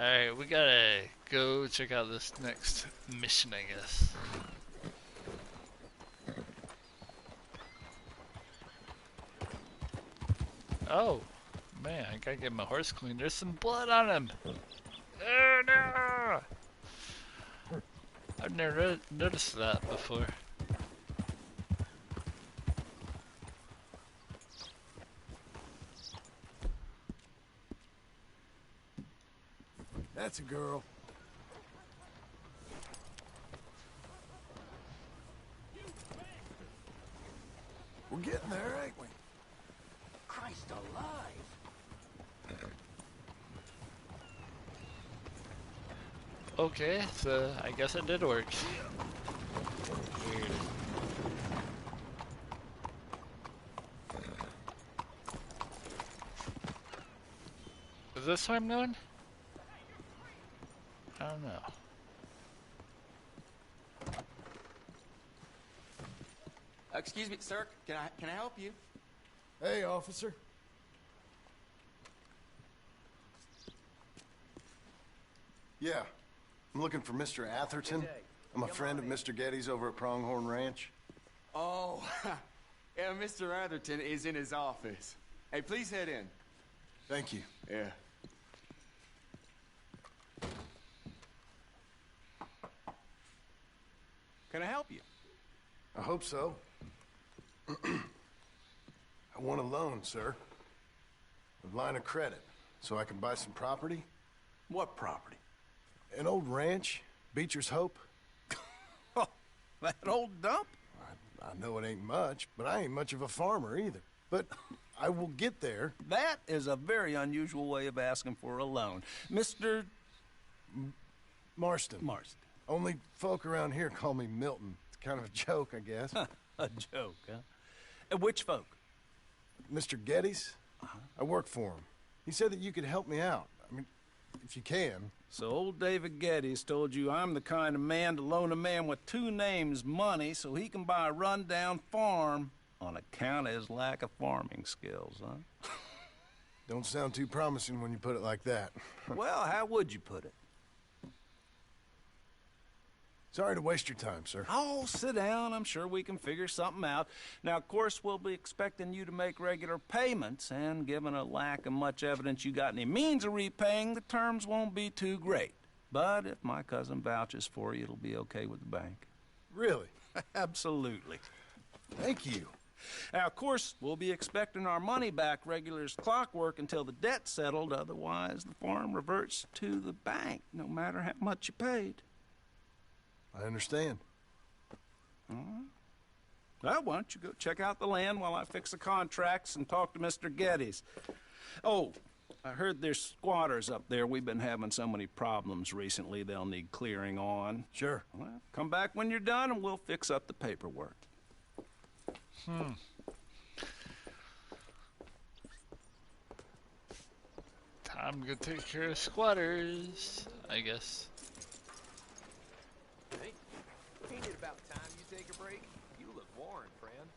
Alright, we gotta go check out this next mission, I guess. Oh, man, I gotta get my horse clean. There's some blood on him. Oh, no! I've never noticed that before. That's a girl. We're getting there, ain't we? Christ alive! Okay, so I guess it did work. Weird. Is this time going? I don't know. Excuse me, sir. Can I help you? Hey, officer. Yeah, I'm looking for Mr. Atherton. I'm a friend of Mr. Getty's over at Pronghorn Ranch. Oh, yeah, Mr. Atherton is in his office. Hey, please head in. Thank you. Yeah. Can I help you? I hope so. I want a loan, sir. A line of credit, so I can buy some property. What property? An old ranch, Beecher's Hope. Oh, that old dump? I know it ain't much, but I ain't much of a farmer either. But I will get there. That is a very unusual way of asking for a loan. Mr. Marston. Marston. Only folk around here call me Milton. It's kind of a joke, I guess. A joke, huh? Which folk? Mr. Getty's? I work for him. He said that you could help me out. I mean, if you can. So old David Geddes told you I'm the kind of man to loan a man with two names money so he can buy a rundown farm on account of his lack of farming skills, huh? Don't sound too promising when you put it like that. Well, how would you put it? Sorry to waste your time, sir. Oh, sit down. I'm sure we can figure something out. Now, of course, we'll be expecting you to make regular payments, and given a lack of much evidence you got any means of repaying, the terms won't be too great. But if my cousin vouches for you, it'll be okay with the bank. Really? Absolutely. Thank you. Now, of course, we'll be expecting our money back regular as clockwork until the debt's settled. Otherwise, the farm reverts to the bank, no matter how much you paid. I understand. Well, why don't you go check out the land while I fix the contracts and talk to Mr. Geddes. Oh, I heard there's squatters up there. We've been having so many problems recently, they'll need clearing on. Sure. Well, come back when you're done and we'll fix up the paperwork. Time to go take care of squatters, I guess. Hey, ain't it about time you take a break? You look worn, friend.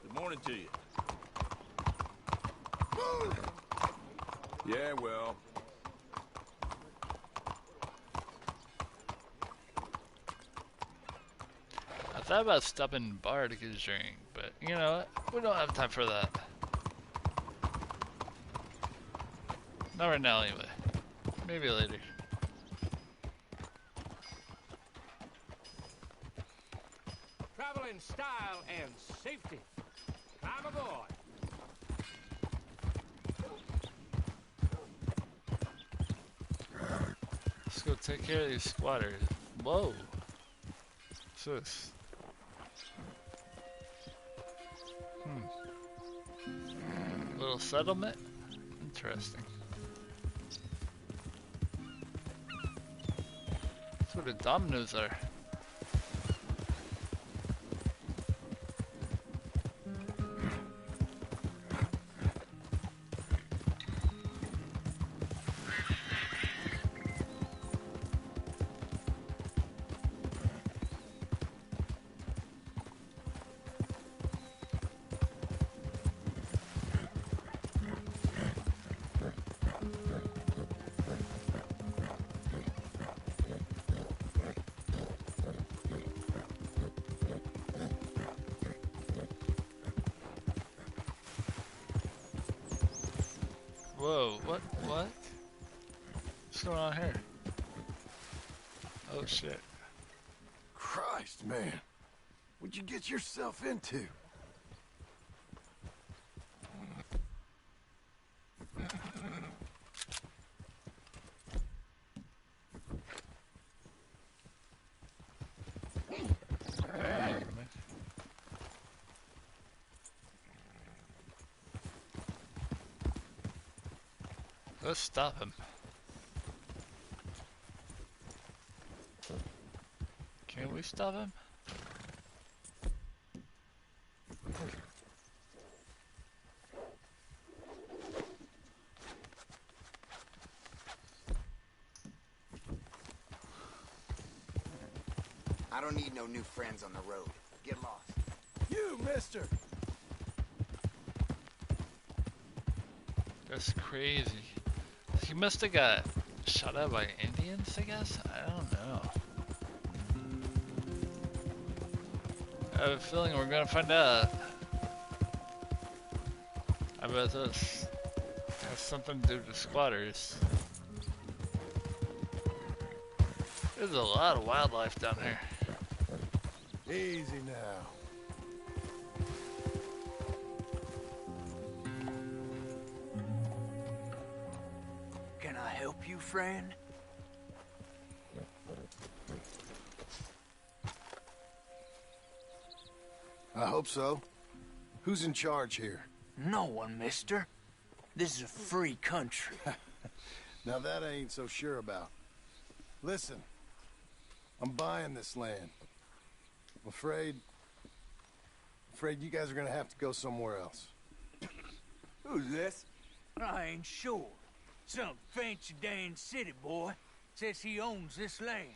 Good morning to you. Yeah, well. I thought about stopping bar to get a drink, but you know what? We don't have time for that. Not right now, anyway. Maybe later. Travel in style and safety. Climb aboard. Let's go take care of these squatters. Whoa. What's this? Little settlement? Interesting. That's where the dominoes are. Whoa, what? What? What's going on here? Oh shit. Christ, man. What'd you get yourself into? Let's stop him. Can we stop him? I don't need no new friends on the road. Get lost. You, mister! That's crazy. He must have got shot at by Indians, I guess? I don't know. I have a feeling we're gonna find out. I bet this has something to do with squatters. There's a lot of wildlife down here. Easy now. Can I help you, friend? I hope so. Who's in charge here? No one, mister. This is a free country. Now that I ain't so sure about. Listen, I'm buying this land. I'm afraid you guys are gonna have to go somewhere else. Who's this? I ain't sure. Some fancy Dan city boy says he owns this land.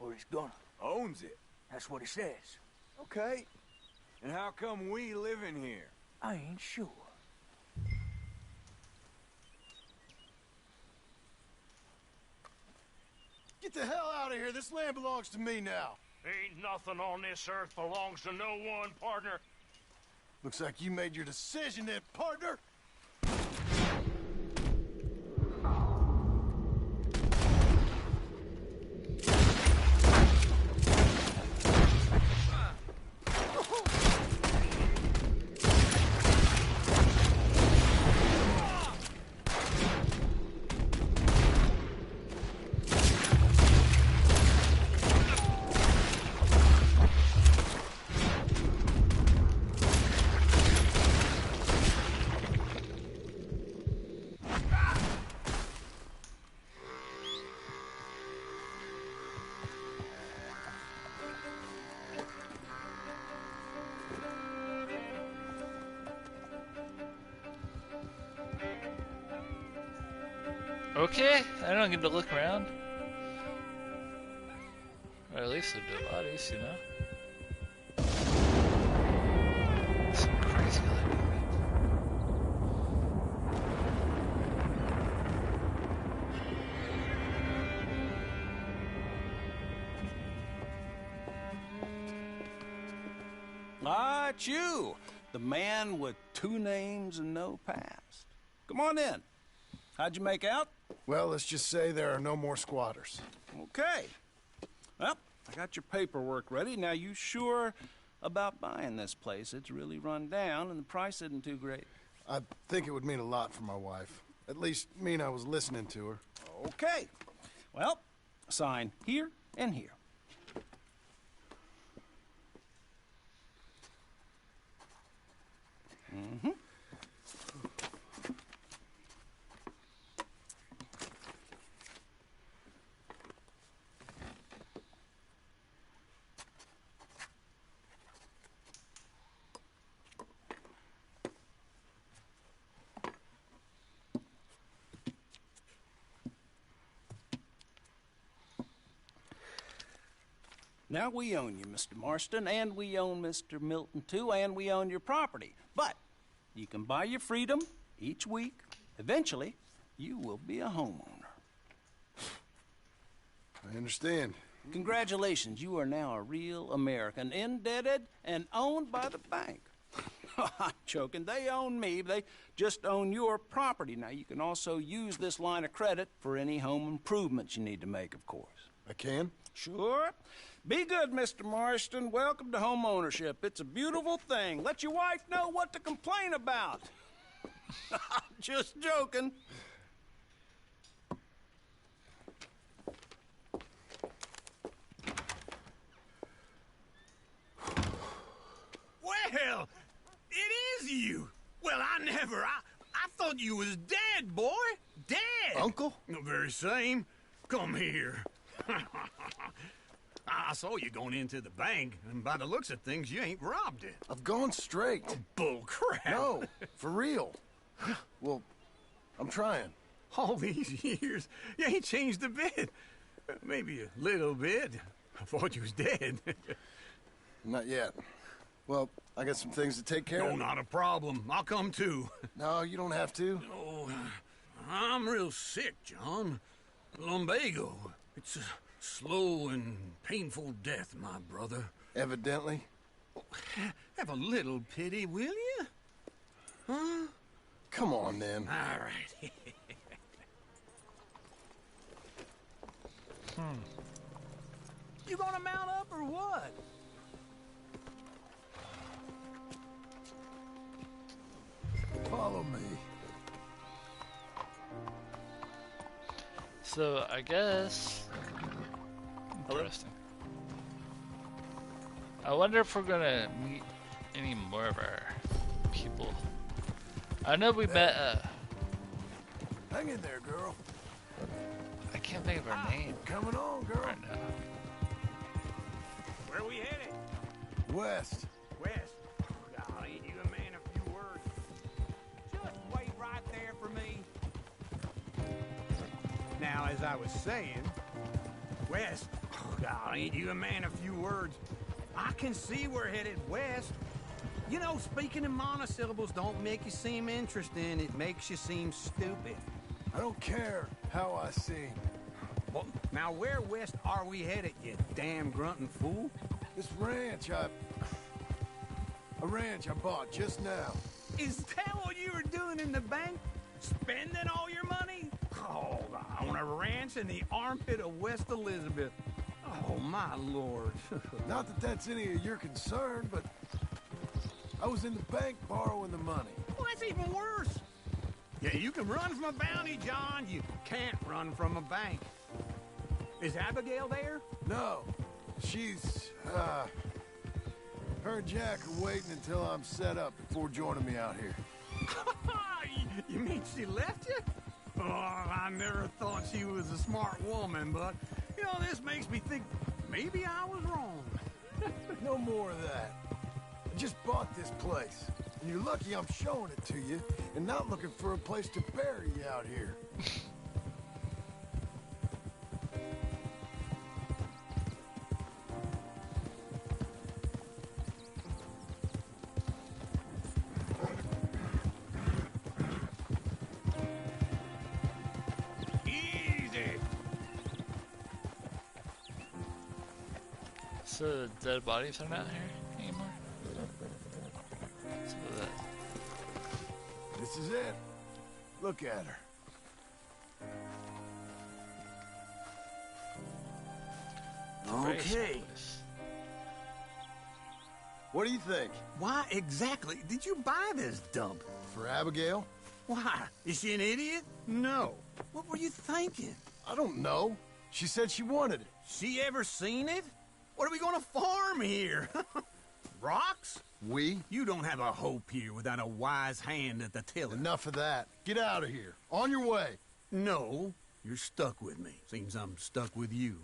Or he's gonna. Owns it. That's what he says. Okay. And how come we live in here? I ain't sure. Get the hell out of here. This land belongs to me now. Ain't nothing on this earth belongs to no one, partner. Looks like you made your decision then, partner. Okay, I don't get to look around. Or at least the dead bodies, you know? Some crazy looking. Ah, it's you, the man with 2 names and no past. Come on in. How'd you make out? Well, let's just say there are no more squatters. Okay. Well, I got your paperwork ready. Now, you sure about buying this place? It's really run down, and the price isn't too great. I think it would mean a lot for my wife. At least mean I was listening to her. Okay. Well, sign here and here. Mm-hmm. Now, we own you, Mr. Marston, and we own Mr. Milton, too, and we own your property. But you can buy your freedom each week. Eventually, you will be a homeowner. I understand. Congratulations, you are now a real American, indebted and owned by the bank. I'm joking. They own me. They just own your property. Now, you can also use this line of credit for any home improvements you need to make, of course. I can? Sure. Be good, Mr. Marston. Welcome to home ownership. It's a beautiful thing. Let your wife know what to complain about. Just joking. Well, it is you. Well, I thought you was dead, boy. Dead. Uncle? The very same. Come here. I saw you going into the bank, and by the looks of things, you ain't robbed it. I've gone straight. Bull crap. No, for real. Well, I'm trying. All these years, you ain't changed a bit. Maybe a little bit. I thought you was dead. Not yet. Well, I got some things to take care No, of. not a problem. I'll come too. No, you don't have to. Oh, I'm real sick, John. Lumbago. It's a slow and painful death, my brother. Evidently. Have a little pity, will you? Huh? Come on, then. All right. You gonna mount up or what? Follow me. So, I guess... Interesting. I wonder if we're gonna meet any more of our people. I know we met, Hang in there, girl. I can't think of her name Coming on, girl. right now. Where we headed? West. West. I'll eat you a man a few words. Just wait right there for me. Now, as I was saying, west. I'll eat you a man a few words. I can see we're headed west. You know, speaking in monosyllables don't make you seem interesting. It makes you seem stupid. I don't care how I sing. Well, now where west are we headed, you damn grunting fool? This ranch I bought just now. Is that what you were doing in the bank? Spending all your money? Oh, on a ranch in the armpit of West Elizabeth. Oh, my lord. Not that that's any of your concern, but I was in the bank borrowing the money. Well, that's even worse. Yeah, you can run from a bounty, John. You can't run from a bank. Is Abigail there? No, she's, her and Jack are waiting until I'm set up before joining me out here. You mean she left you? Oh, I never thought she was a smart woman, but, you know, this makes me think maybe I was wrong. No more of that. I just bought this place, and you're lucky I'm showing it to you and not looking for a place to bury you out here. Easy. So the dead bodies are not here anymore? So that... This is it. Look at her. very small Okay. place. What do you think? Why exactly did you buy this dump? For Abigail? Why? Is she an idiot? No. What were you thinking? I don't know. She said she wanted it. She ever seen it? What are we gonna farm here? Rocks? We? You don't have a hope here without a wise hand at the tiller. Enough of that. Get out of here. On your way. No, you're stuck with me. Seems I'm stuck with you.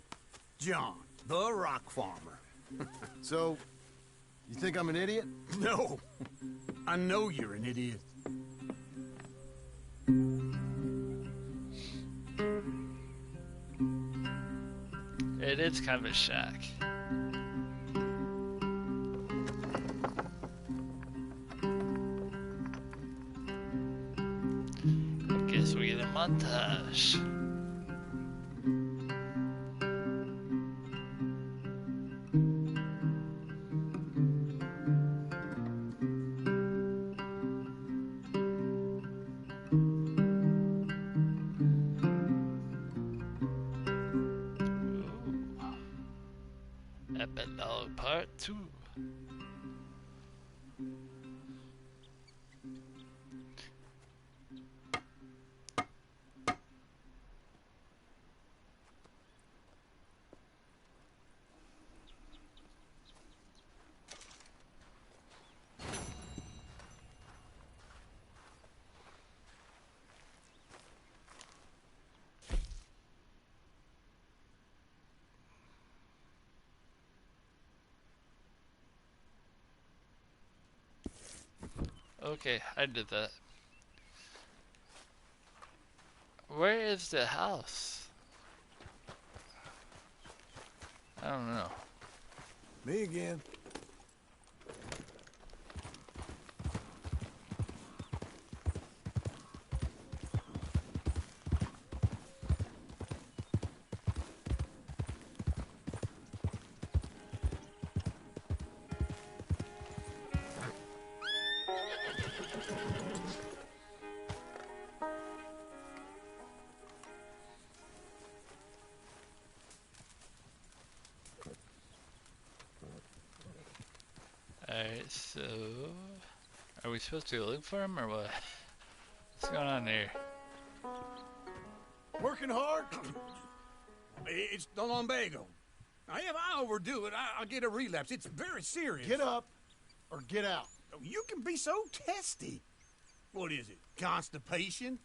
John, the rock farmer. So, you think I'm an idiot? No, I know you're an idiot. It is kind of a shack. I guess we get a montage. too. Okay, I did that. Where is the house? I don't know. Me again. Alright, so... Are we supposed to go look for him or what? What's going on there? Working hard? It's the lumbago. Now, if I overdo it, I'll get a relapse. It's very serious. Get up or get out. You can be so testy. What is it, constipation?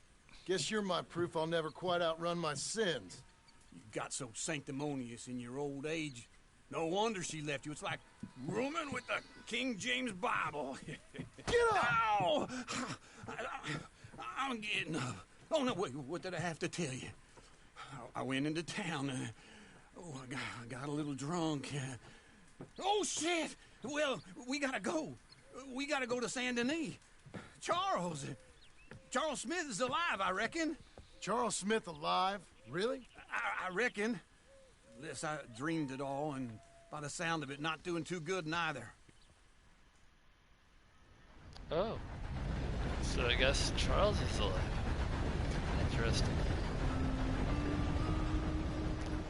Guess you're my proof I'll never quite outrun my sins. You got so sanctimonious in your old age. No wonder she left you. It's like rooming with the King James Bible. Get up! Ow! I'm getting up. Oh, no, wait, what did I have to tell you? I went into town. I got a little drunk. Oh, shit! Well, we gotta go. We gotta go to Saint Denis. Charles Smith is alive, I reckon. Charles Smith alive? Really? I reckon. Unless I dreamed it all, and by the sound of it, not doing too good neither. Oh. So I guess Charles is alive. Interesting.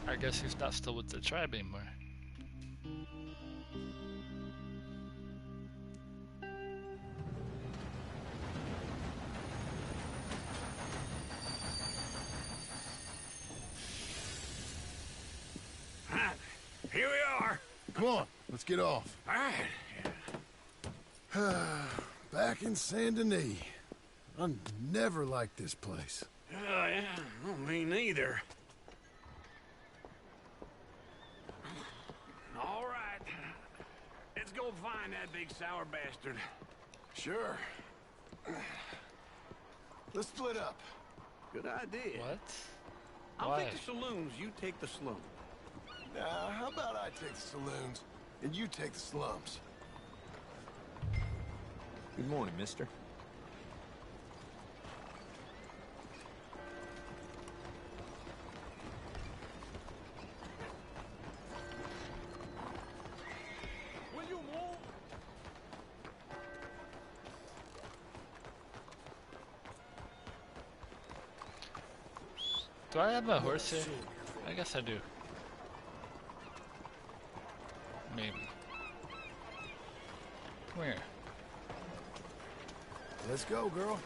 I guess he's not still with the tribe anymore. Here we are. Come on, let's get off. All right. Back in Saint Denis. I never liked this place. Yeah, well, me neither. All right. Let's go find that big sour bastard. Sure. Let's split up. Good idea. What? I'll Why? take the saloons, you take the slum. Now, how about I take the saloons and you take the slums? Good morning, mister. Will you move? Do I have my horse here? I guess I do. Maybe. Come here. Let's go, girl.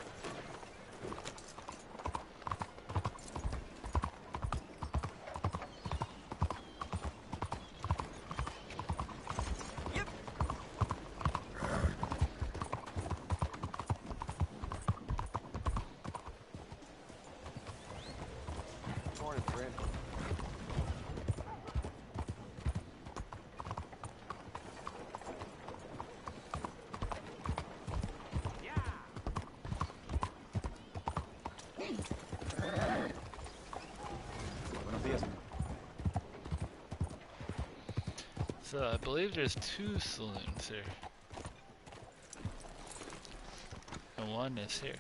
Yep. Morning, friend. Buenos días. So I believe there's 2 saloons here. And one is here.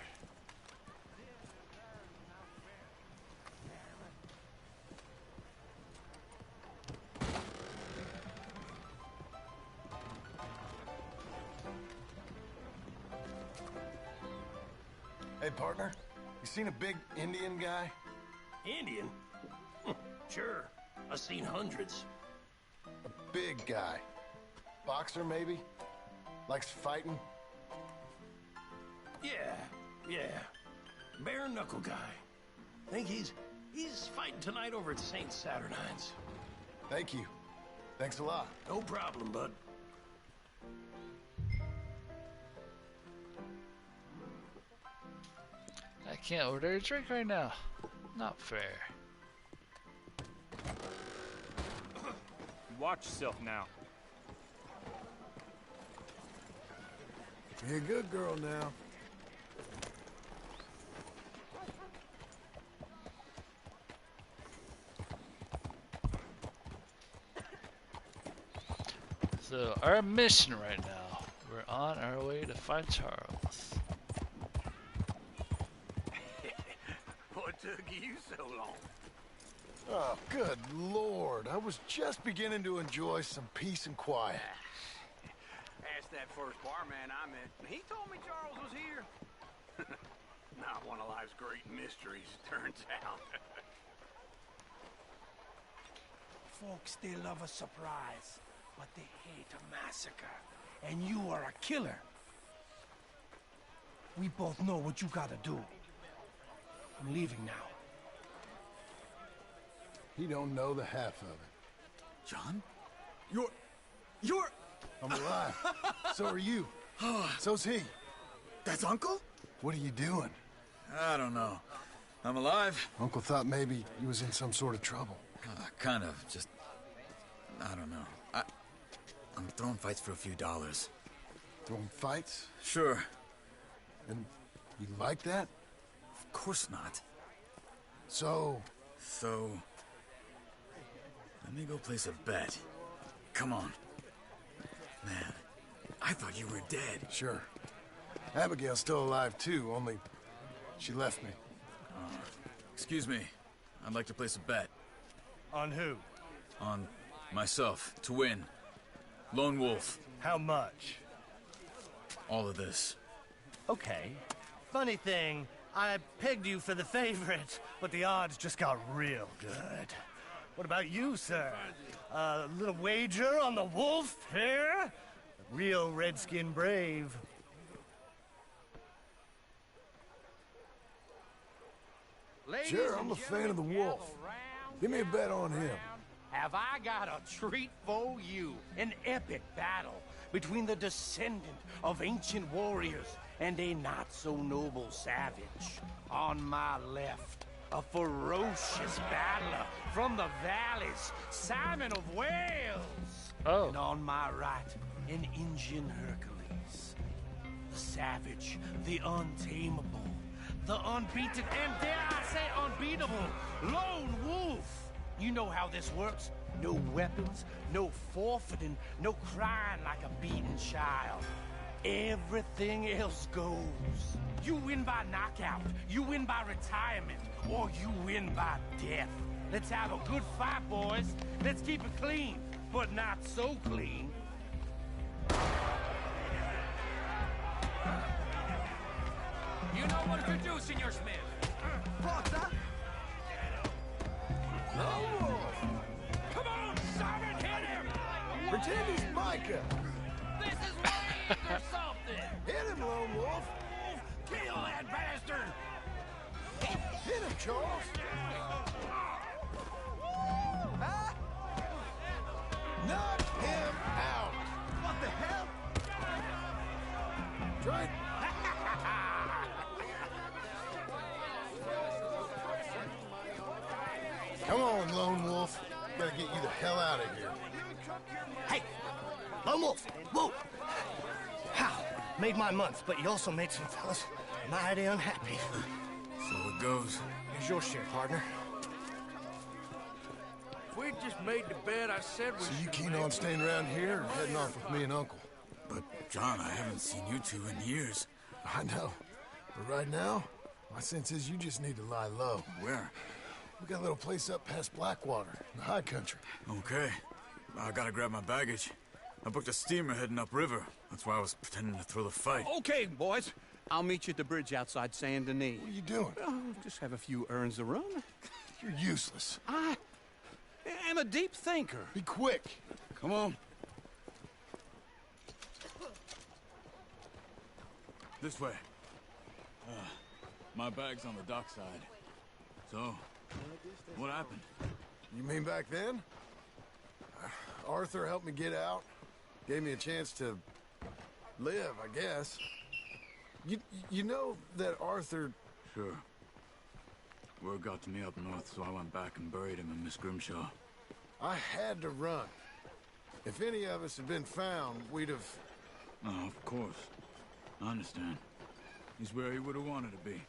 Hey, partner. You seen a big Indian guy? Indian? Sure. I've seen hundreds. A big guy. Boxer, maybe? Likes fighting? Yeah. Bare knuckle guy. Think he's fighting tonight over at St. Saturnine's. Thank you. Thanks a lot. No problem, bud. I can't order a drink right now. Not fair. Watch yourself now. Be a good girl now. So, our mission right now, we're on our way to find Charles. What took you so long? Oh, good Lord. I was just beginning to enjoy some peace and quiet. Asked that first barman I met. He told me Charles was here. Not one of life's great mysteries, turns out. Folks, they love a surprise, but they hate a massacre. And you are a killer. We both know what you gotta do. I'm leaving now. He don't know the half of it. John? You're... I'm alive. So are you. So's he. That's Uncle? What are you doing? I don't know. I'm alive. Uncle thought maybe he was in some sort of trouble. Kind of. Just... I don't know. I'm throwing fights for a few dollars. Throwing fights? Sure. And you like that? Of course not. So... So... Let me go place a bet. Come on. Man, I thought you were dead. Sure. Abigail's still alive too, only she left me. Excuse me. I'd like to place a bet. On who? On myself, to win. Lone Wolf. How much? All of this. Okay. Funny thing, I pegged you for the favorite, but the odds just got real good. What about you, sir? A little wager on the wolf here? Real redskin brave. Sure, I'm a fan of the wolf. Give me a bet on him. Have I got a treat for you? An epic battle between the descendant of ancient warriors and a not-so-noble savage. On my left, a ferocious battler from the valleys, Simon of Wales. Oh. And on my right, an Indian Hercules. The savage, the untamable, the unbeaten, and dare I say unbeatable, Lone Wolf. You know how this works. No weapons, no forfeiting, no crying like a beaten child. Everything else goes. You win by knockout, you win by retirement, or you win by death. Let's have a good fight, boys. Let's keep it clean, but not so clean. You know what to do, Senor Smith. Potter? Lone Wolf! Come on, Simon, hit him! Pretend he's Micah! This is range or something! Hit him, Lone Wolf! Kill that bastard! Hit him, Charles! Knock him out! What the hell? Try. Come on, Lone Wolf. Gotta get you the hell out of here. Hey! Lone Wolf! Whoa! How? Made my month, but you also made some fellas mighty unhappy. So it goes. Here's your share, partner. If we'd just made the bet I said we So should you keen on staying around here or heading off with me and Uncle? But, John, I haven't seen you two in years. I know. But right now, my sense is you just need to lie low. Where? We got a little place up past Blackwater, in the high country. Okay. I gotta grab my baggage. I booked a steamer heading upriver. That's why I was pretending to throw the fight. Okay, boys. I'll meet you at the bridge outside Saint Denis. What are you doing? Oh, just have a few errands to run. You're useless. I am a deep thinker. Be quick. Come on. This way. My bag's on the dockside. So, what happened? You mean back then? Arthur helped me get out. Gave me a chance to live, I guess. You know that Arthur... Sure. Word got to me up north, so I went back and buried him in Miss Grimshaw. I had to run. If any of us had been found, we'd have... Oh, of course. I understand. He's where he would have wanted to be.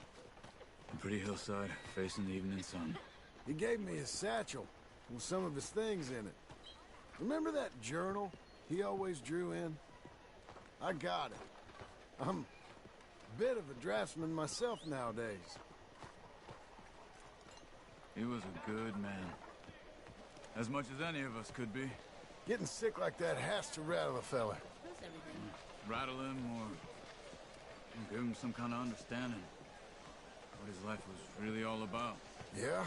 A pretty hillside, facing the evening sun. He gave me his satchel with some of his things in it. Remember that journal he always drew in? I got it. I'm a bit of a draftsman myself nowadays. He was a good man. As much as any of us could be. Getting sick like that has to rattle a fella. Rattle him or give him some kind of understanding. What his life was really all about. Yeah?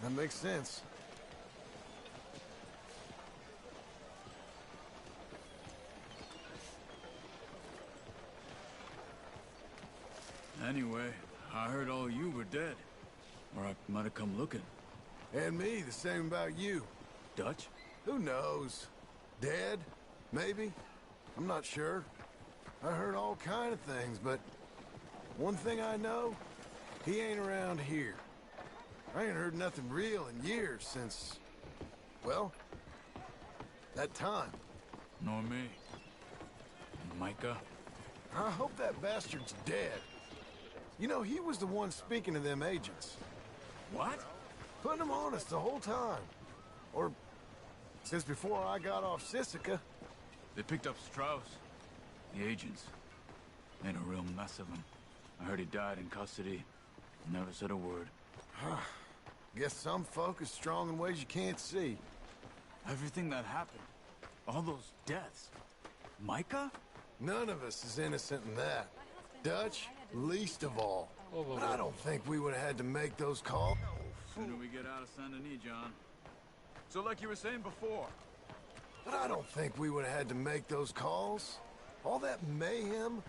That makes sense. Anyway, I heard all you were dead. Or I might have come looking. And me, the same about you. Dutch? Who knows? Dead? Maybe? I'm not sure. I heard all kind of things, but one thing I know, he ain't around here. I ain't heard nothing real in years since, well, that time. Nor me. Micah? I hope that bastard's dead. You know, he was the one speaking to them agents. What? Putting them on us the whole time. Or since before I got off Sisika. They picked up Strauss. The agents. Made a real mess of him. I heard he died in custody. Never said a word. Guess some folk is strong in ways you can't see. Everything that happened. All those deaths. Micah? None of us is innocent in that. Dutch, least of all. But I don't think we would have had to make those calls. Sooner we get out of Saint Denis, John. So like you were saying before. But I don't think we would have had to make those calls. All that mayhem.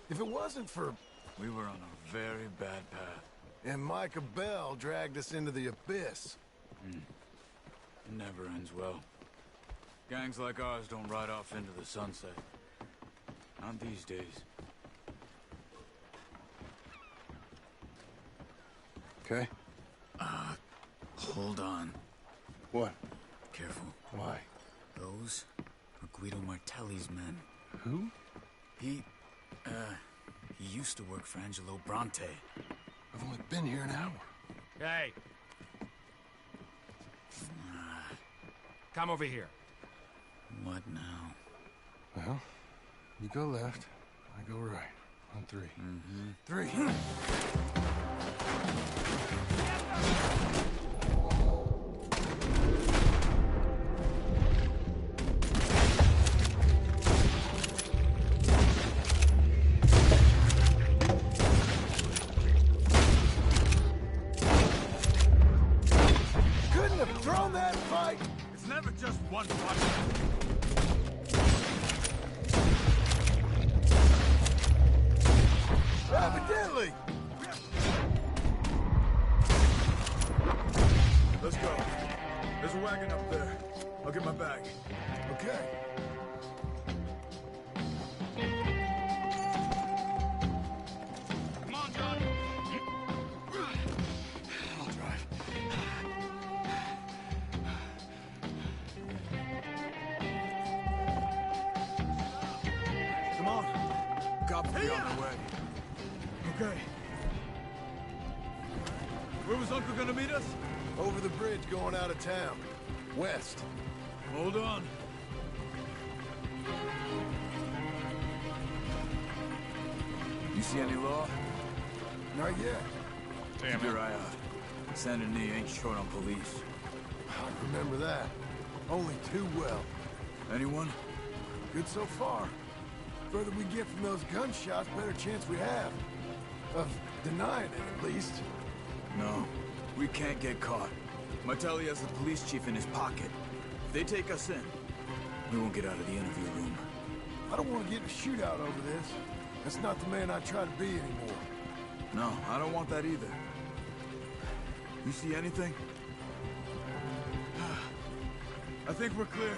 If it wasn't for... We were on a very bad path. And Micah Bell dragged us into the abyss. It never ends well. Gangs like ours don't ride off into the sunset. Not these days. Okay. Hold on. What? Careful. Why? Those are Guido Martelli's men. Who? He used to work for Angelo Bronte. I've only been here an hour. Hey. Come over here. What now? Well, you go left, I go right. On three. Three. Couldn't have thrown that fight. It's never just one fight. Evidently. Let's go. There's a wagon up there. I'll get my bag. Okay. Come on, John. I'll drive. Come on. Cops will be on their way. Okay. Where was Uncle gonna meet us? Over the bridge going out of town. West. Hold on. You see any law? Not yet. Keep your eye out. Saint Denis ain't short on police. I remember that. Only too well. Anyone? Good so far. Further we get from those gunshots, better chance we have. Of denying it, at least. No. We can't get caught. Martelli has the police chief in his pocket. If they take us in, we won't get out of the interview room. I don't want to get in a shootout over this. That's not the man I try to be anymore. No, I don't want that either. You see anything? I think we're clear.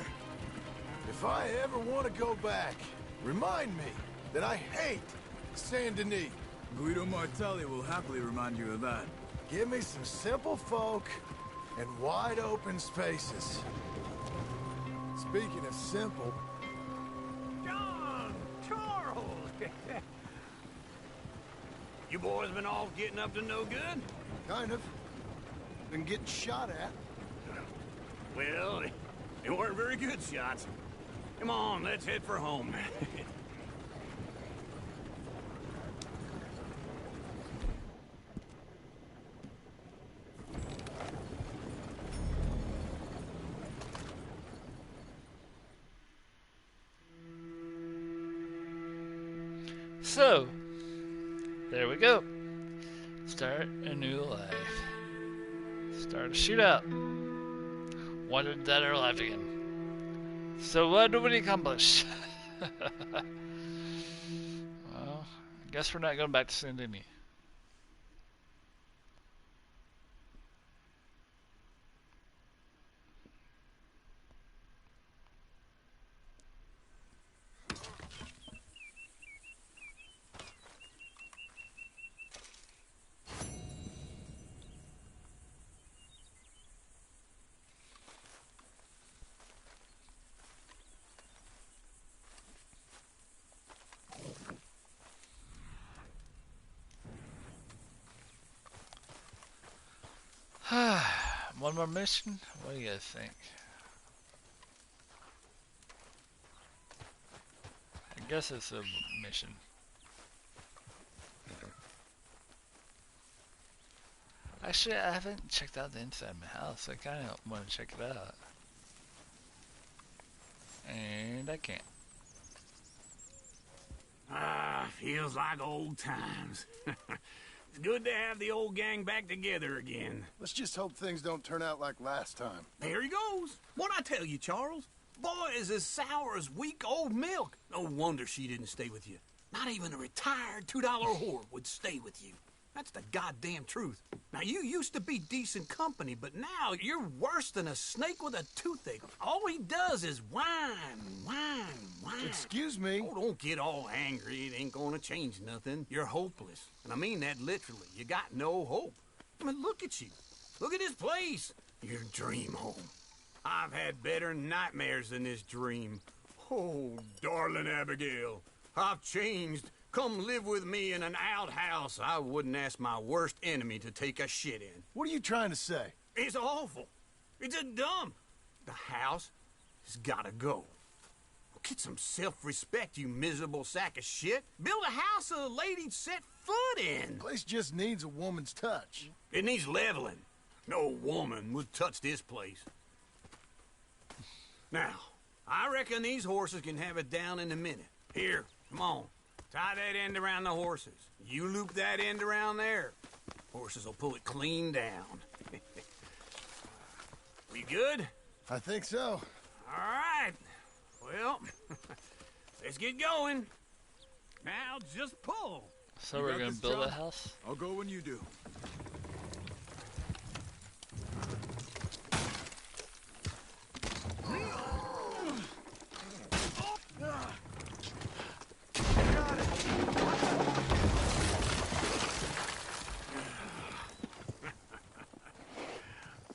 If I ever want to go back, remind me that I hate Saint Denis. Guido Martelli will happily remind you of that. Give me some simple folk and wide open spaces. Speaking of simple... John! Charles! You boys been all getting up to no good? Kind of. Been getting shot at. Well, they weren't very good shots. Come on, let's head for home. So, there we go. Start a new life. Start a shootout. Wanted dead or alive again. So what do we accomplish? Well, I guess we're not going back to Saint Denis. One more mission? What do you guys think? I guess it's a mission. Actually, I haven't checked out the inside of my house. I kind of want to check it out. And I can't. Ah, feels like old times. It's good to have the old gang back together again. Let's just hope things don't turn out like last time. There he goes. What'd I tell you, Charles? Boy is as sour as week-old milk. No wonder she didn't stay with you. Not even a retired $2 whore would stay with you. That's the goddamn truth. Now, you used to be decent company, but now you're worse than a snake with a toothache. All he does is whine, whine, whine. Excuse me? Oh, don't get all angry. It ain't gonna change nothing. You're hopeless. And I mean that literally. You got no hope. I mean, look at you. Look at this place. Your dream home. I've had better nightmares than this dream. Oh, darling Abigail, I've changed. Come live with me in an outhouse I wouldn't ask my worst enemy to take a shit in. What are you trying to say? It's awful. It's a dump. The house has gotta go. Get some self-respect, you miserable sack of shit. Build a house a lady'd set foot in. The place just needs a woman's touch. It needs leveling. No woman would touch this place. Now, I reckon these horses can have it down in a minute. Here, come on. Tie that end around the horses. You loop that end around there. Horses will pull it clean down. We good? I think so. All right. Well, let's get going. Now just pull. So we're gonna build a house? I'll go when you do.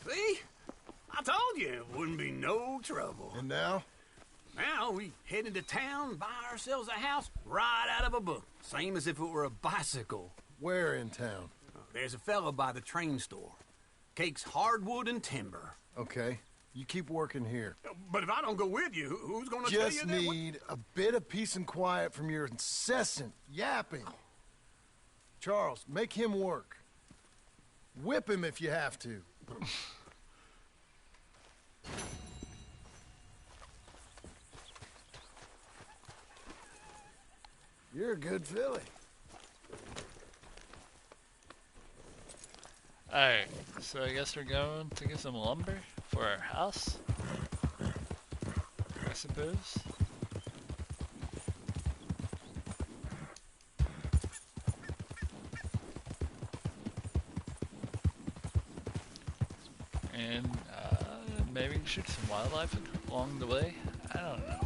See? I told you it wouldn't be no trouble. And now? Now we head into town, buy ourselves a house right out of a book. Same as if it were a bicycle. Where in town? There's a fella by the train store. Cakes hardwood and timber. Okay. You keep working here. But if I don't go with you, who's gonna tell you Just that? need a bit of peace and quiet from your incessant yapping. Charles, make him work. Whip him if you have to. You're a good filly. Alright, so I guess we're going to get some lumber for our house, I suppose. And maybe shoot some wildlife along the way. I don't know.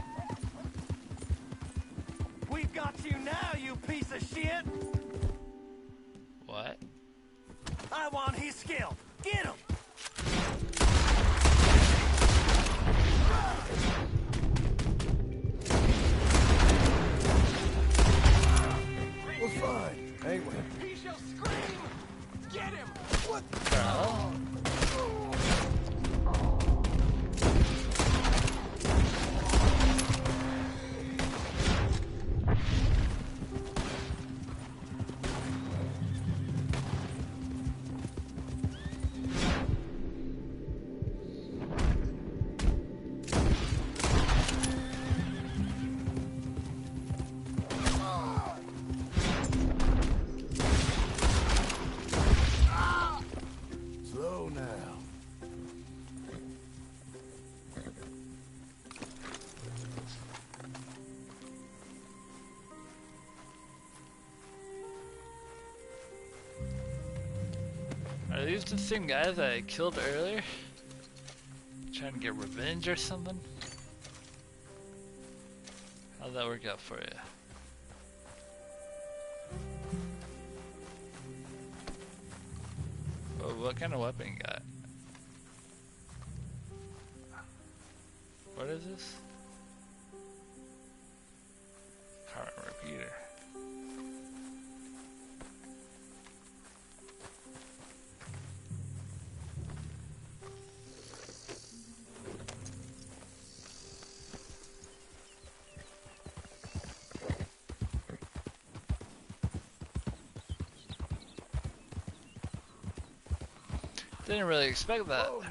We've got you now, you piece of shit! What? I want his skill. Get him! We're fine, ain't we? He shall scream! Get him! What the hell? Slow now. Are these the same guys that I killed earlier? Trying to get revenge or something? How'd that work out for you? Oh, what kind of weapon you got? What is this? Current repeater. Didn't really expect that. Oh, now.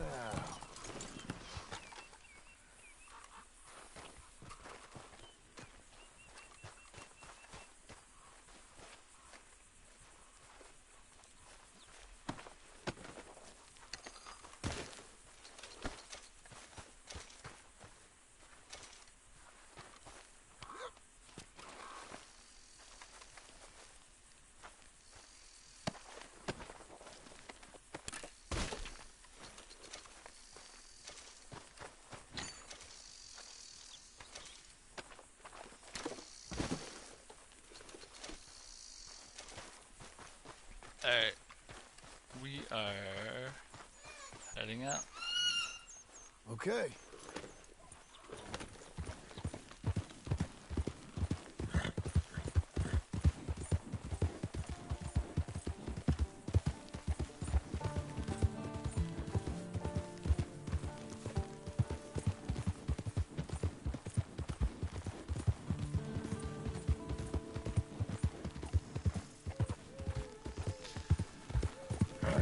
Alright. We are heading out. Okay.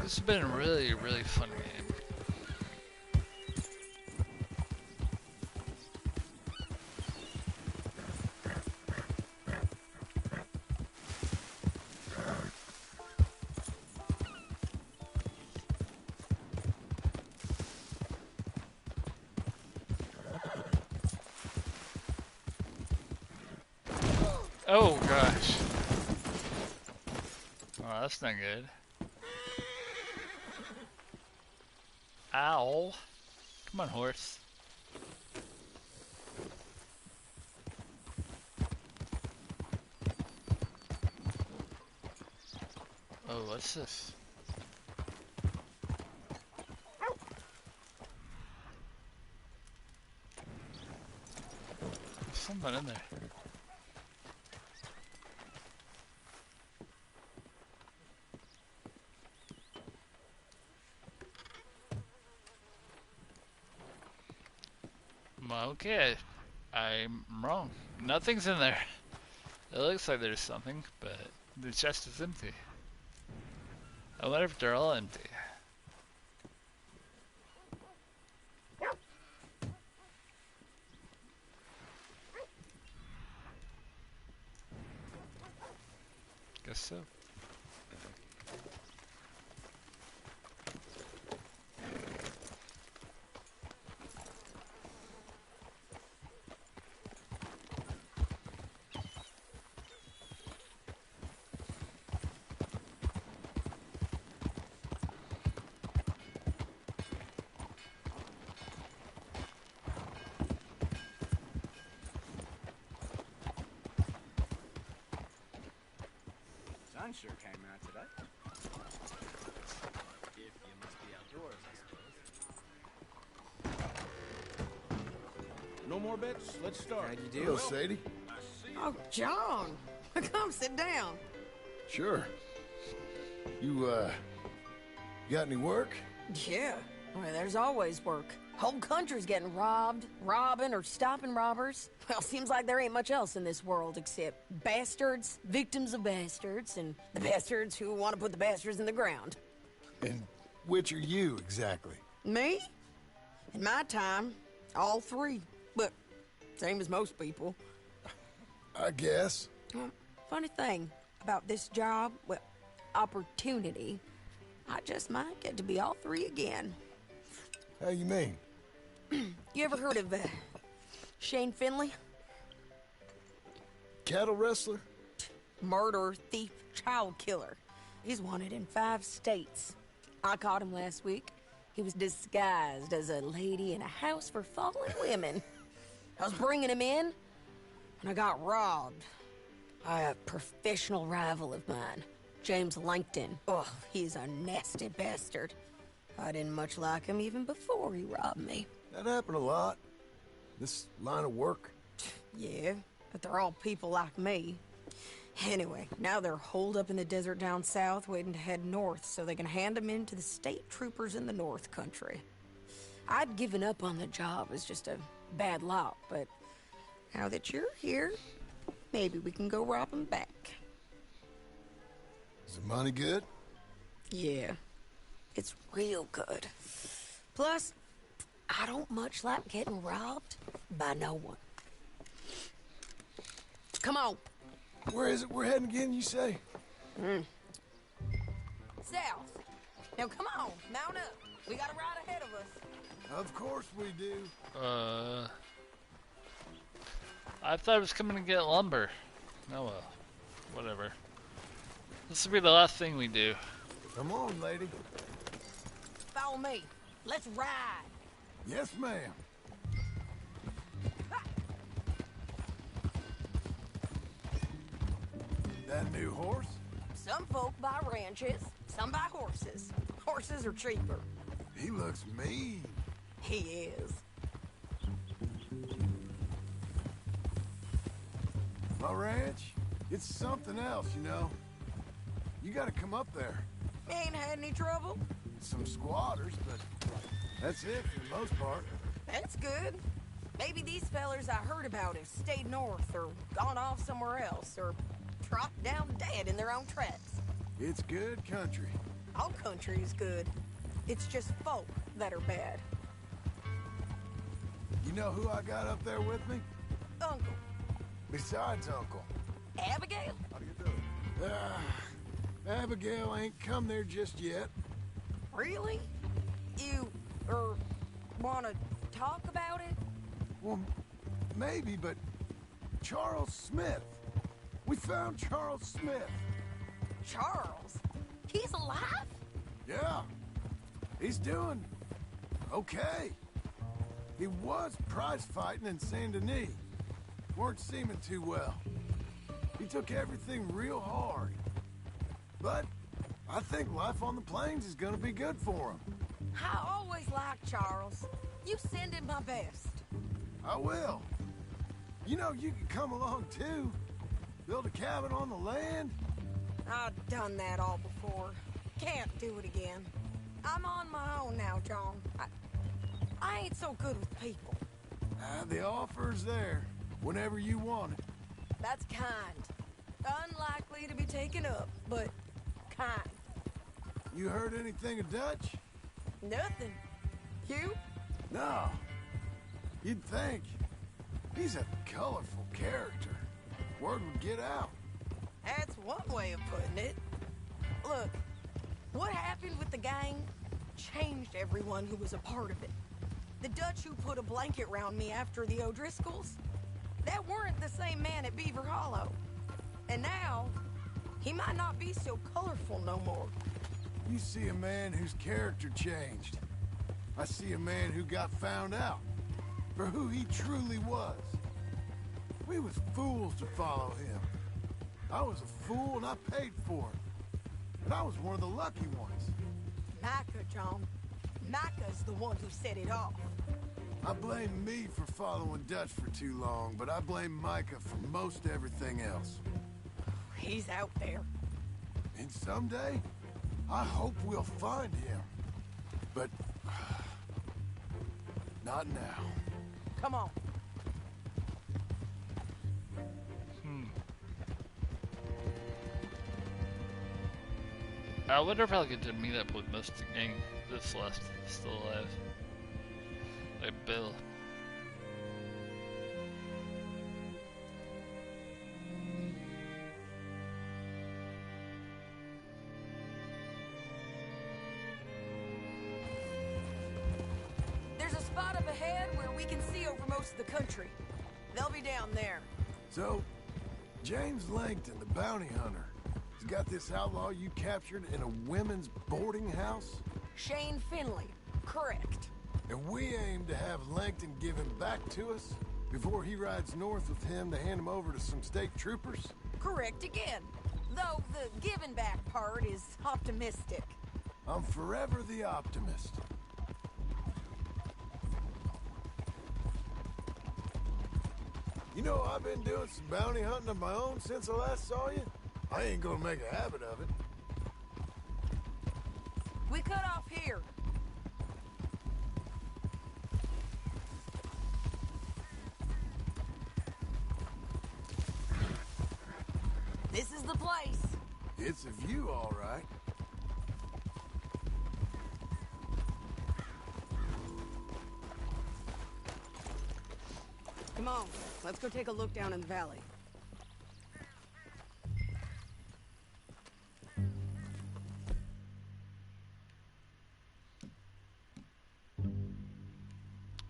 This has been a really, really fun game. Oh gosh. Oh, that's not good. Ow. Come on, horse. Oh, what's this? There's something in there. Okay, I'm wrong. Nothing's in there. It looks like there's something, but the chest is empty. I wonder if they're all empty. Guess so. sun sure came out today. If you must be outdoors, I suppose. No more bets? Let's start. How'd you do? Hello, Sadie. Oh, John. Come sit down. Sure. You got any work? Yeah. Well, there's always work. Whole country's getting robbed, robbing, or stopping robbers. Well, seems like there ain't much else in this world except bastards, victims of bastards, and the bastards who want to put the bastards in the ground. And which are you, exactly? Me? In my time, all three. But same as most people. I guess. Funny thing about this job, well, opportunity, I just might get to be all three again. How you mean? You ever heard of Shane Finley? Cattle wrestler? Murderer, thief, child killer. He's wanted in 5 states. I caught him last week. He was disguised as a lady in a house for fallen women. I was bringing him in, and I got robbed by a professional rival of mine, James Langton. Oh, he's a nasty bastard. I didn't much like him even before he robbed me. That happened a lot. This line of work. Yeah, but they're all people like me. Anyway, now they're holed up in the desert down south, waiting to head north so they can hand them in to the state troopers in the north country. I'd given up on the job as just a bad lot, but now that you're here, maybe we can go rob them back. Is the money good? Yeah, it's real good. Plus, I don't much like getting robbed by no one. Come on. Where is it we're heading again, you say? South. Now come on, mount up. We got a ride ahead of us. Of course we do. I thought I was coming to get lumber. Oh well, whatever. This will be the last thing we do. Come on, lady. Follow me. Let's ride. Yes, ma'am. That new horse? Some folk buy ranches, some buy horses. Horses are cheaper. He looks mean. He is. My ranch, it's something else, you know. You gotta come up there. Ain't had any trouble? Some squatters, but that's it for the most part. That's good. Maybe these fellers I heard about have stayed north or gone off somewhere else or dropped down dead in their own tracks. It's good country. All country is good. It's just folk that are bad. You know who I got up there with me? Uncle. Besides Uncle. Abigail? How do you do? Abigail ain't come there just yet. Really? You, wanna talk about it? Well, maybe, but Charles Smith. We found Charles Smith. Charles? He's alive? Yeah. He's doing okay. He was prize fighting in Saint Denis. Weren't seeming too well. He took everything real hard. But I think life on the plains is gonna be good for him. I always liked Charles. You send him my best. I will. You know, you can come along too. Build a cabin on the land. I've done that all before. Can't do it again. I'm on my own now, John. I ain't so good with people. The offer's there, whenever you want it. That's kind. Unlikely to be taken up, but kind. You heard anything of Dutch? Nothing. You? No. You'd think. He's a colorful character. Word would get out. That's one way of putting it. Look, what happened with the gang changed everyone who was a part of it. The Dutch who put a blanket round me after the O'Driscolls, that weren't the same man at Beaver Hollow. And now, he might not be so colorful no more. You see a man whose character changed. I see a man who got found out for who he truly was. We was fools to follow him. I was a fool and I paid for it. And I was one of the lucky ones. Micah, John. Micah's the one who set it off. I blame me for following Dutch for too long, but I blame Micah for most everything else. He's out there. And someday, I hope we'll find him. But... not now. Come on. I wonder if I'll get to meet up with most of the gang that's left still alive. Like Bill. There's a spot up ahead where we can see over most of the country. They'll be down there. So, James Langton, the bounty hunter, has got this outlaw you captured in a women's boarding house? Shane Finley. Correct. And we aim to have Langton give him back to us before he rides north with him to hand him over to some state troopers? Correct again. Though the giving back part is optimistic. I'm forever the optimist. You know, I've been doing some bounty hunting of my own since I last saw you. I ain't gonna make a habit of it. We cut off here. This is the place. It's a view, all right. Come on, let's go take a look down in the valley.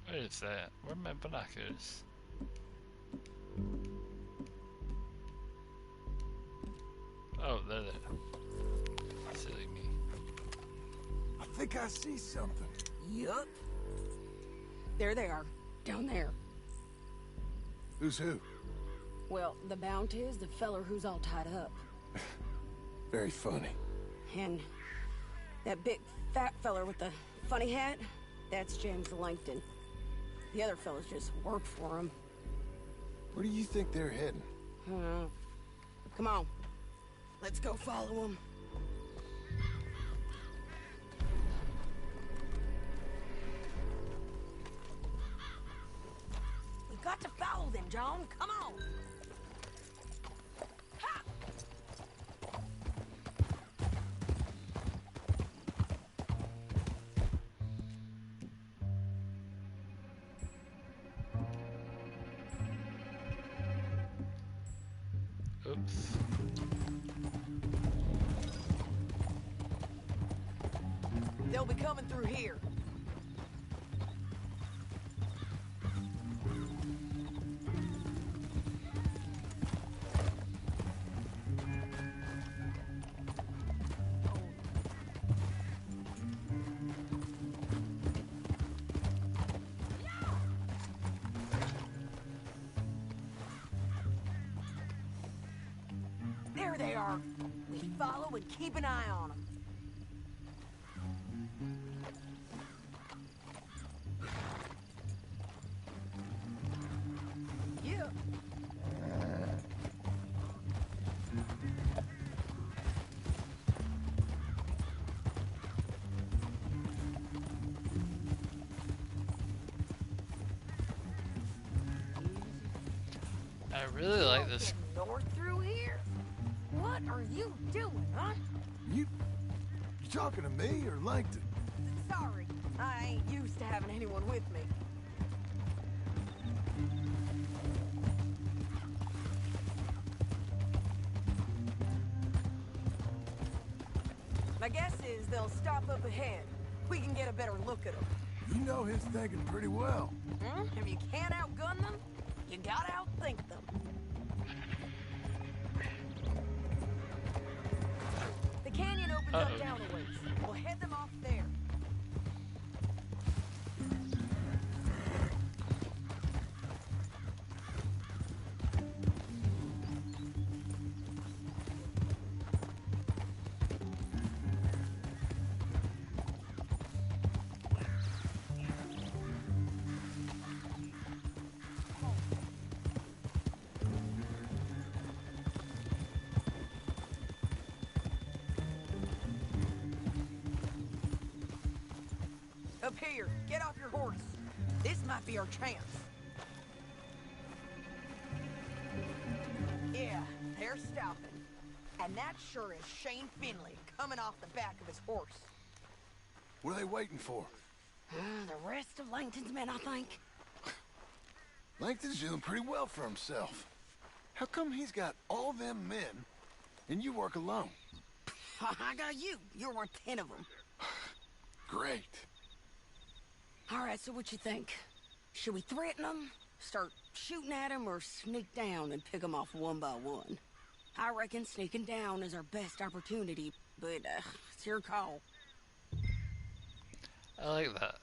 What is that? Where are my binoculars? Oh, they're there. Silly me. I think I see something. Yup. There they are, down there. Who's who? Well, the bounty is the feller who's all tied up. Very funny. And that big fat feller with the funny hat, that's James Langton. The other fellas just work for him. Where do you think they're heading? Come on. Let's go follow them. We've got to follow them, John. Come on. Ha! Oops. They'll be coming through here. There they are. We follow and keep an eye on them. Yeah. I really like this. North through here? What are you doing, huh? You talking to me or Langton? Sorry, I ain't used to having anyone with me. My guess is they'll stop up ahead. We can get a better look at them. You know his thinking pretty well. If you can't outgun them, you gotta outthink them. The canyon opens up down a ways. We'll head them off there. Up here, get off your horse. This might be our chance. Yeah, they're stopping. And that sure is Shane Finley coming off the back of his horse. What are they waiting for? The rest of Langton's men, I think. Langton's doing pretty well for himself. How come he's got all them men, and you work alone? I got you. You're worth 10 of them. Great. All right, so what you think? Should we threaten them, start shooting at them, or sneak down and pick them off one by one? I reckon sneaking down is our best opportunity, but it's your call. I like that.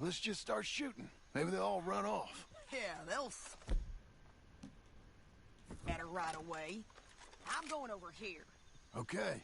Let's just start shooting. Maybe they'll all run off. Yeah, they'll better right away. I'm going over here. Okay.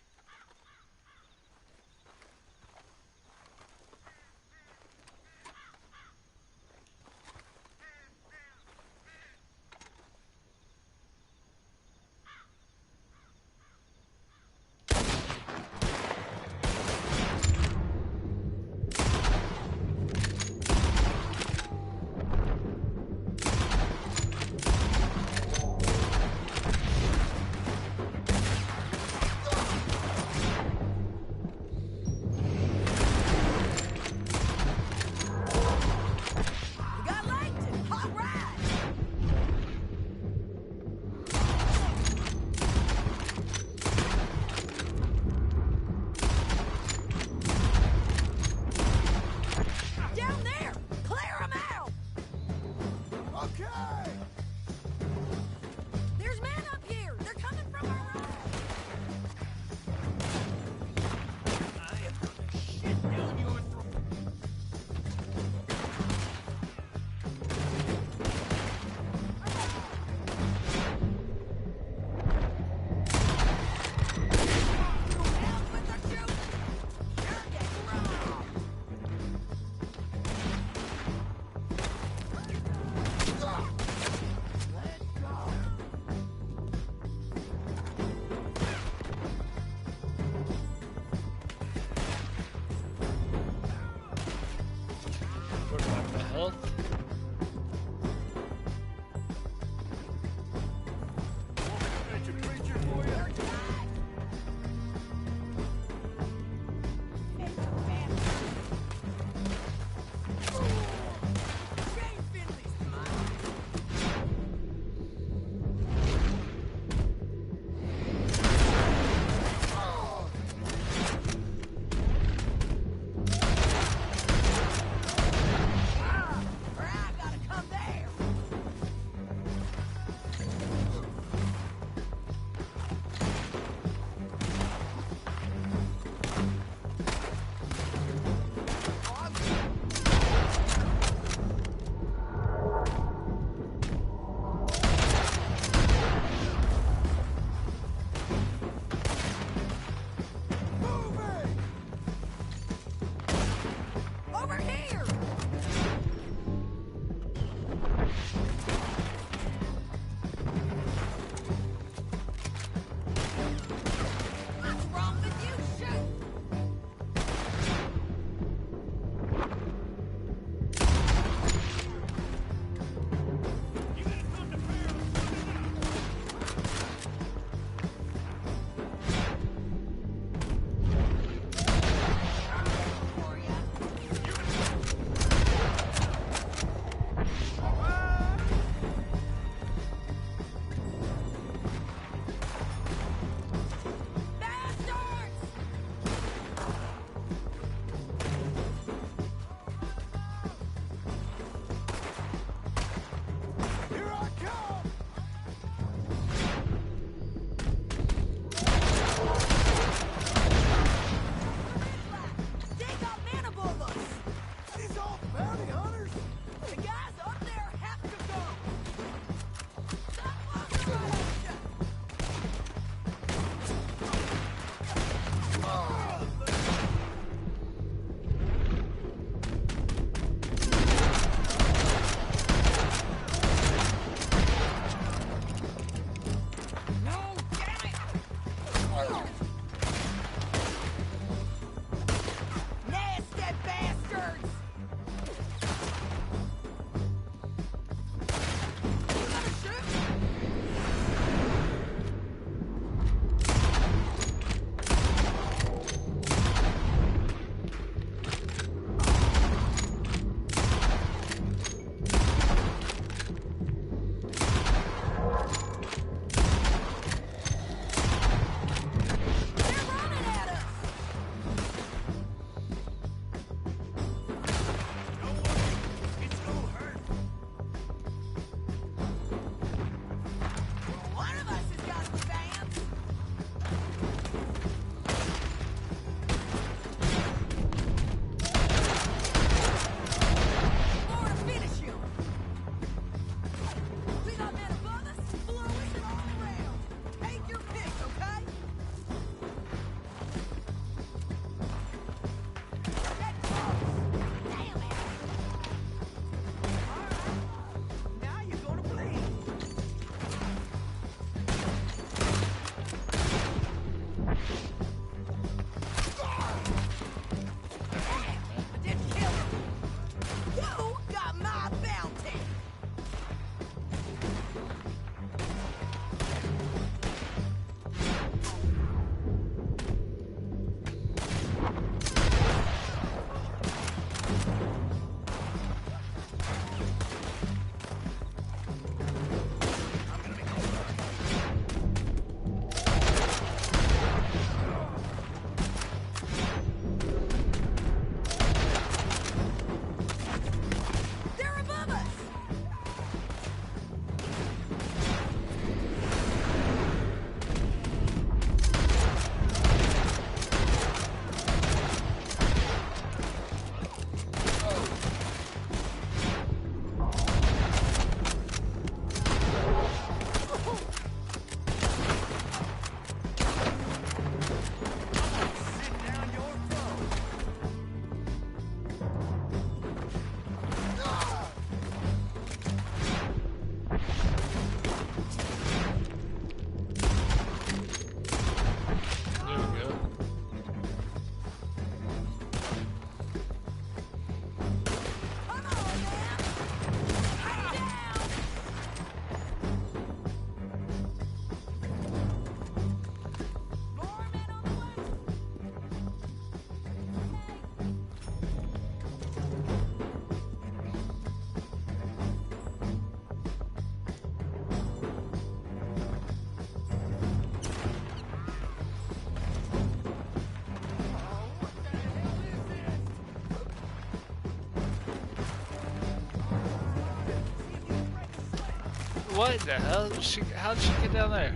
What the hell? How'd she get down there?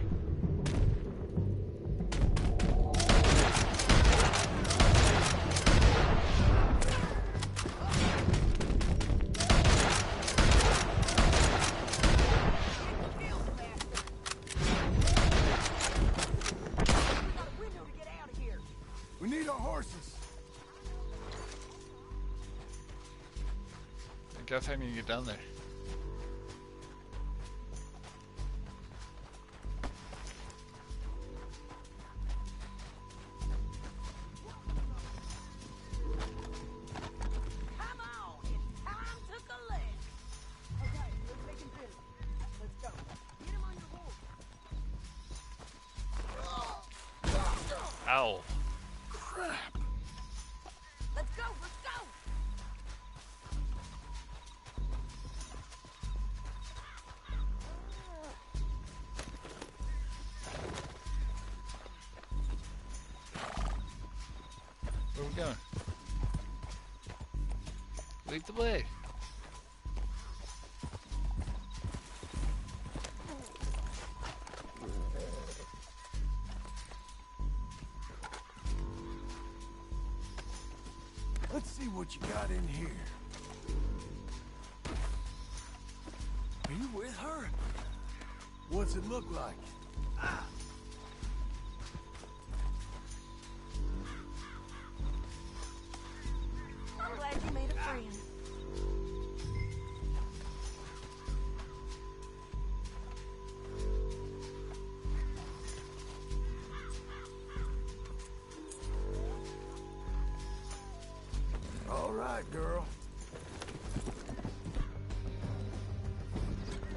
We need our horses. I guess I need to get down there. Ow. Crap. Let's go, let's go! Where are we going? Lead the way. Let's see what you got in here. Are you with her? What's it look like? I'm glad you made a friend. All right, girl.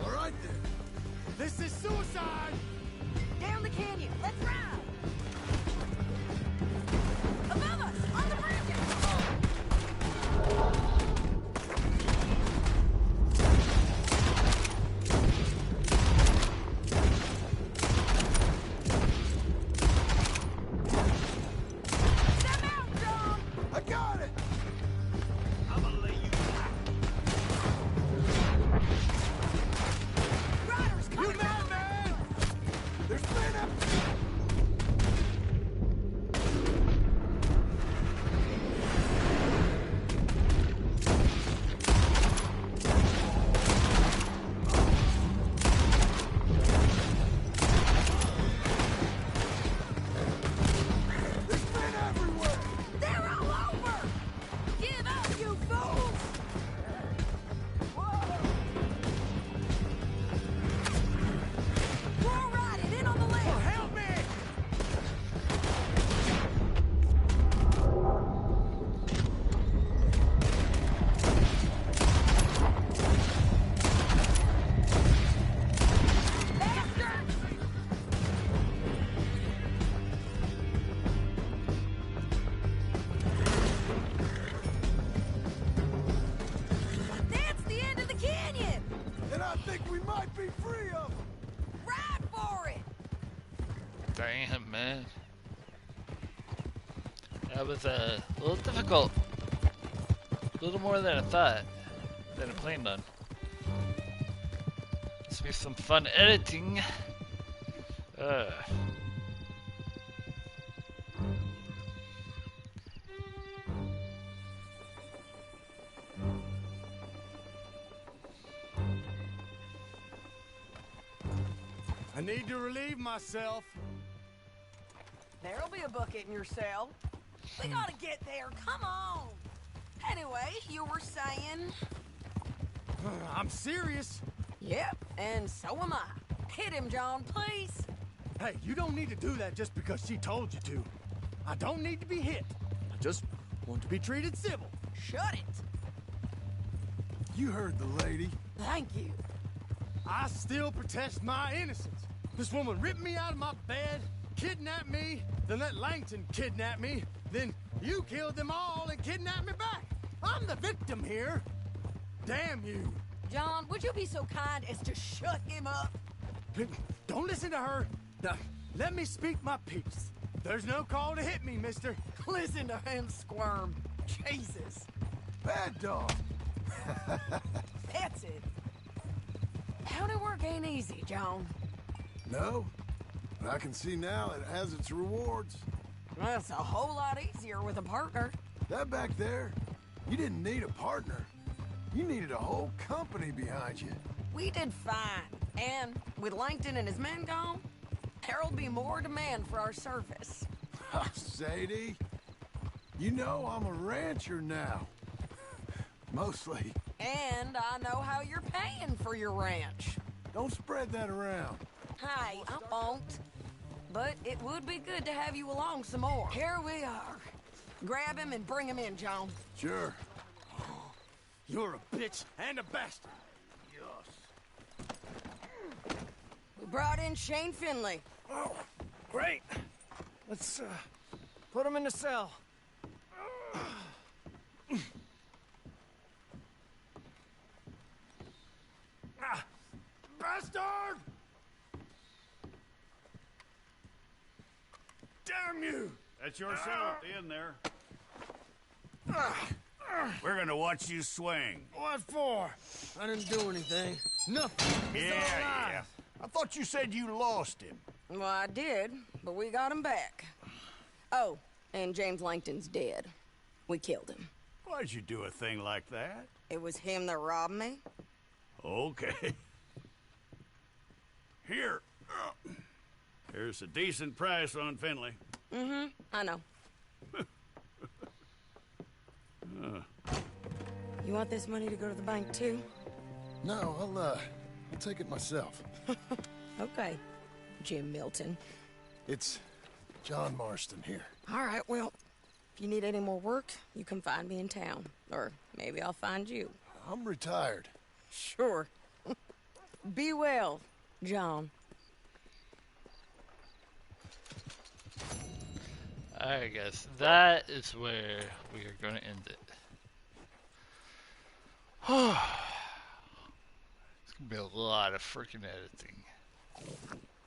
All right, then. This is suicide! Down the canyon, let's ride! Above us, on the bridges! Step out, John! I got it! I'm gonna lay you flat. Riders, You coming down! madman! There's men up. There's men everywhere. They're all over! Give up, you fools! We're all riding in on the left! Help me! Bastards! That's the end of the canyon! And I think we might be free of them. Ride for it! Damn, man. That was a little difficult. A little more than I thought. Than I planned on. This will be some fun editing. I need to relieve myself. There'll be a bucket in your cell. We gotta get there, come on! Anyway, you were saying... I'm serious. Yep, and so am I. Hit him, John, please. Hey, you don't need to do that just because she told you to. I don't need to be hit. I just want to be treated civil. Shut it. You heard the lady. Thank you. I still protest my innocence. This woman ripped me out of my bed, kidnapped me, then let Langton kidnap me, then you killed them all and kidnapped me back. I'm the victim here. Damn you. John, would you be so kind as to shut him up? Don't listen to her. Now, let me speak my piece. There's no call to hit me, mister. Listen to him squirm. Jesus. Bad dog. That's it. County work ain't easy, John. No? But I can see now it has its rewards. Well, it's a whole lot easier with a partner. That back there, you didn't need a partner. You needed a whole company behind you. We did fine. And with Langton and his men gone, there'll be more demand for our service. Sadie, you know I'm a rancher now. Mostly. And I know how you're paying for your ranch. Don't spread that around. Hey, I won't. But it would be good to have you along some more. Here we are. Grab him and bring him in, John. Sure. You're a bitch and a bastard. We brought in Shane Finley. Oh, great. Let's, put him in the cell. Bastard! Damn you! That's your cell at the end there. We're gonna watch you swing. What for? I didn't do anything. Nothing. He's all alive. Yeah. I thought you said you lost him. Well, I did, but we got him back. Oh, and James Langton's dead. We killed him. Why'd you do a thing like that? It was him that robbed me. Okay. Here. Here's a decent price on Finley. Mm-hmm, I know. You want this money to go to the bank, too? No, I'll take it myself. Okay, Jim Milton. It's John Marston here. All right, well, if you need any more work, you can find me in town. Or maybe I'll find you. I'm retired. Sure. Be well, John. Alright guys, that is where we are going to end it. It's going to be a lot of freaking editing.